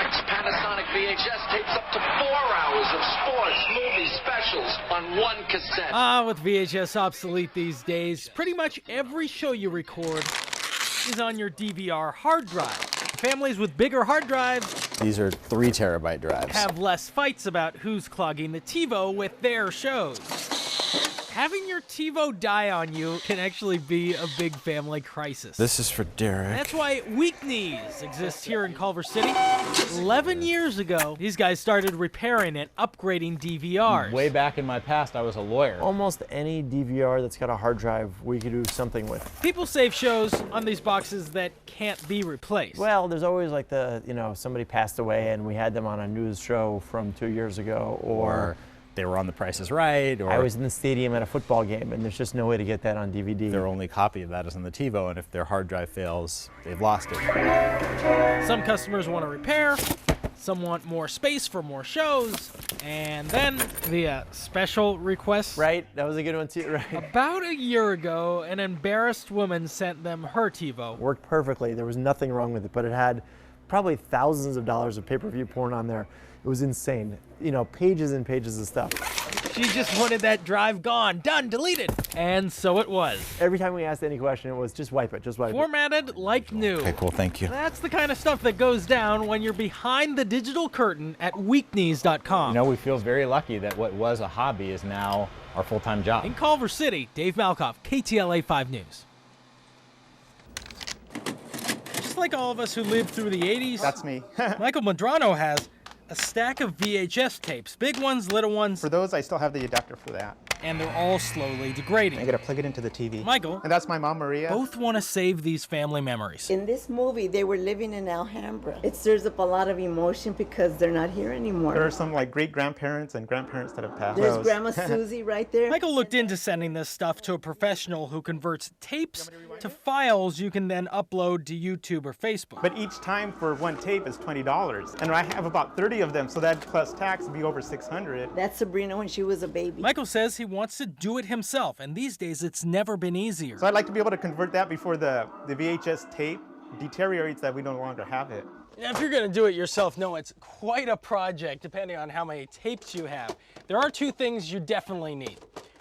Panasonic VHS tapes up to 4 hours of sports, movies, specials on one cassette. With VHS obsolete these days, pretty much every show you record is on your DVR hard drive. Families with bigger hard drives, these are 3 terabyte drives, have less fights about who's clogging the TiVo with their shows. Having your TiVo die on you can actually be a big family crisis. This is for Derek. That's why WEAKNEES exists here in Culver City. 11 years ago, these guys started repairing and upgrading DVRs. Way back in my past, I was a lawyer. Almost any DVR that's got a hard drive, we could do something with. People save shows on these boxes that can't be replaced. Well, there's always like somebody passed away and we had them on a news show from 2 years ago, or they were on The Price is Right, or I was in the stadium at a football game and there's just no way to get that on DVD. their only copy of that is on the TiVo, and if their hard drive fails, they've lost it. Some customers want to repair, some want more space for more shows, and then via special requests. Right, that was a good one too, right? About a year ago, an embarrassed woman sent them her TiVo. Worked perfectly, there was nothing wrong with it, but it had probably thousands of dollars of pay-per-view porn on there. It was insane. You know, pages and pages of stuff. She just wanted that drive gone, done, deleted. And so it was. Every time we asked any question, it was just wipe it, just wipe it. Formatted like new. Okay, cool, thank you. That's the kind of stuff that goes down when you're behind the digital curtain at weaknees.com. You know, we feel very lucky that what was a hobby is now our full-time job. In Culver City, Dave Malkoff, KTLA 5 News. Just like all of us who lived through the 80s, That's me. Michael Madrano has a stack of VHS tapes, big ones, little ones, For those, I still have the adapter for that. and they're all slowly degrading. I gotta plug it into the TV. Michael, And that's my mom, Maria. both want to save these family memories. In this movie, they were living in Alhambra. It stirs up a lot of emotion because they're not here anymore. There are some like great-grandparents and grandparents that have passed. There's Grandma Susie right there. Michael looked into sending this stuff to a professional who converts tapes to files you can then upload to YouTube or Facebook. But each time for one tape is $20. And I have about 30 of them, so that plus tax would be over $600. That's Sabrina when she was a baby. Michael says he wants to do it himself, and these days it's never been easier. So I'd like to be able to convert that before the VHS tape deteriorates that we no longer have it. Now, if you're going to do it yourself, no, it's quite a project depending on how many tapes you have. There are 2 things you definitely need.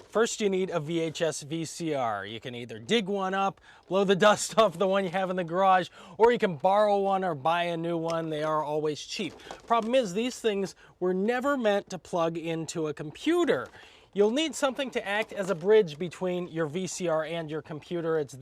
First, you need a VHS VCR. You can either dig one up, blow the dust off the one you have in the garage, or you can borrow one or buy a new one. They are always cheap. Problem is, these things were never meant to plug into a computer. You'll need something to act as a bridge between your VCR and your computer. It's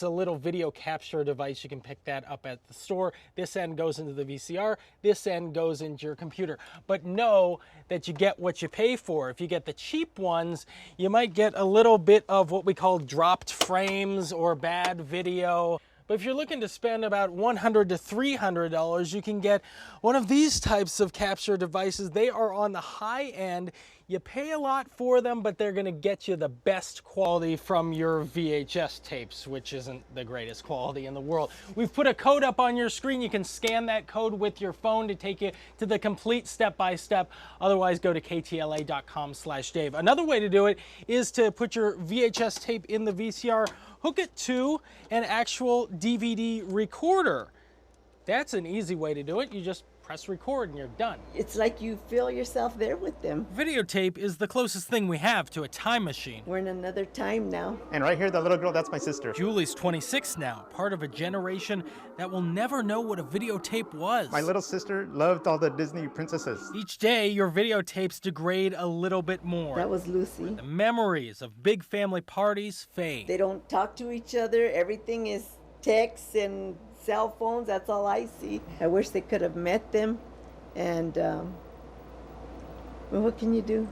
a little video capture device. You can pick that up at the store. This end goes into the VCR, this end goes into your computer. But know that you get what you pay for. If you get the cheap ones, you might get a little bit of what we call dropped frames or bad video. But if you're looking to spend about $100 to $300, you can get one of these types of capture devices. They are on the high end. You pay a lot for them, but they're going to get you the best quality from your VHS tapes, which isn't the greatest quality in the world. We've put a code up on your screen. You can scan that code with your phone to take you to the complete step-by-step. Otherwise, go to ktla.com/Dave. Another way to do it is to put your VHS tape in the VCR, hook it to an actual DVD recorder. That's an easy way to do it. You just press record and you're done. It's like you feel yourself there with them. Videotape is the closest thing we have to a time machine. We're in another time now. And right here, the little girl, that's my sister. Julie's 26 now, part of a generation that will never know what a videotape was. My little sister loved all the Disney princesses. Each day, your videotapes degrade a little bit more. That was Lucy. The memories of big family parties fade. They don't talk to each other. Everything is texts and cell phones. That's all I see. I wish they could have met them. And well, what can you do?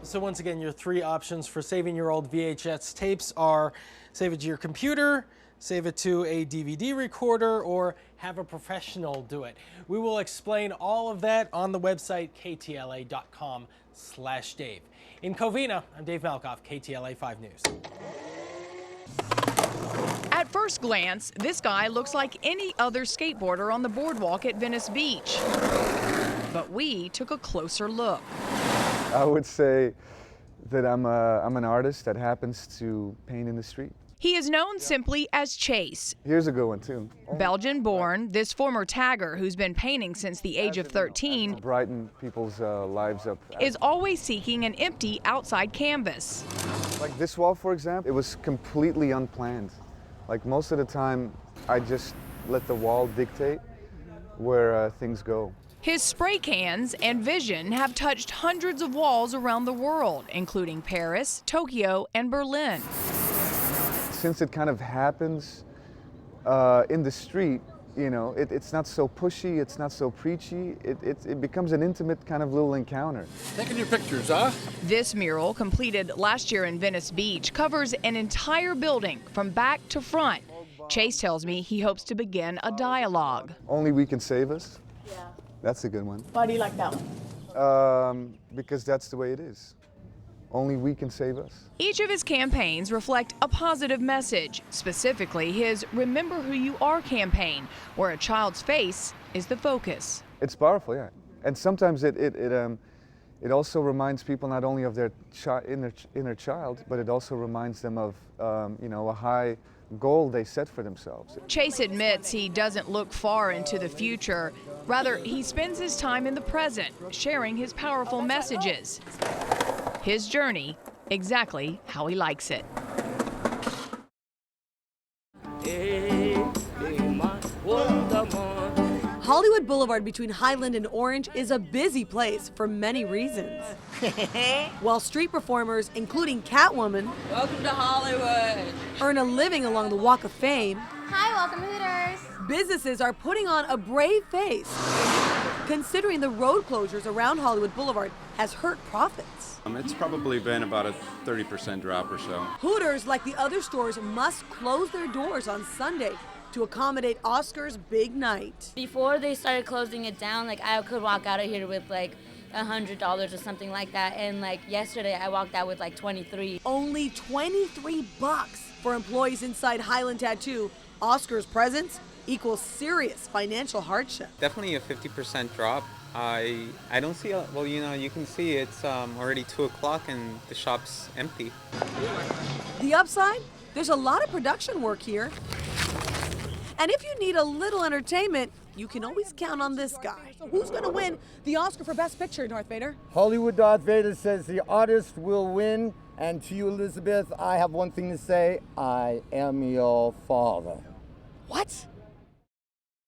So once again, your 3 options for saving your old VHS tapes are save it to your computer, save it to a DVD recorder, or have a professional do it. We will explain all of that on the website ktla.com/Dave. In Covina, I'm Dave Malkoff, KTLA 5 News. At first glance, this guy looks like any other skateboarder on the boardwalk at Venice Beach. But we took a closer look. I would say that I'm an artist that happens to paint in the street. He is known simply as Chase. Here's a good one, too. Belgian-born, this former tagger who's been painting since the age of 13 Brighten people's lives up. is always seeking an empty outside canvas. Like this wall, for example, it was completely unplanned. Like most of the time, I just let the wall dictate where things go. His spray cans and vision have touched hundreds of walls around the world, including Paris, Tokyo, and Berlin. Since it kind of happens in the street, you know, it's not so pushy, it's not so preachy, it becomes an intimate kind of little encounter. Taking your pictures, huh? This mural, completed last year in Venice Beach, covers an entire building from back to front. Chase tells me he hopes to begin a dialogue. Only we can save us. Yeah. That's a good one. Why do you like that one? Because that's the way it is. Only we can save us. Each of his campaigns reflect a positive message, specifically his Remember Who You Are campaign, where a child's face is the focus. It's powerful, yeah. And sometimes it also reminds people not only of their inner child, but it also reminds them of you know, a high goal they set for themselves. Chase admits he doesn't look far into the future. Rather, he spends his time in the present, sharing his powerful messages. His journey, exactly how he likes it. Hollywood Boulevard between Highland and Orange is a busy place for many reasons. While street performers, including Catwoman, welcome to Hollywood, earn a living along the Walk of Fame, hi, welcome to Hooters. Businesses are putting on a brave face, considering the road closures around Hollywood Boulevard has hurt profits. It's probably been about a 30% drop or so. Hooters, like the other stores, must close their doors on Sunday to accommodate Oscar's big night. Before they started closing it down, like I could walk out of here with like $100 or something like that, and like yesterday I walked out with like 23. Only 23 bucks for employees inside Highland Tattoo. Oscar's presence equals serious financial hardship. Definitely a 50% drop. I don't see, well, you know, you can see it's already 2 o'clock and the shop's empty. The upside? There's a lot of production work here. And if you need a little entertainment, you can always count on this guy. So who's going to win the Oscar for Best Picture, Darth Vader? Hollywood Darth Vader says the artist will win. And to you, Elizabeth, I have one thing to say. I am your father. What?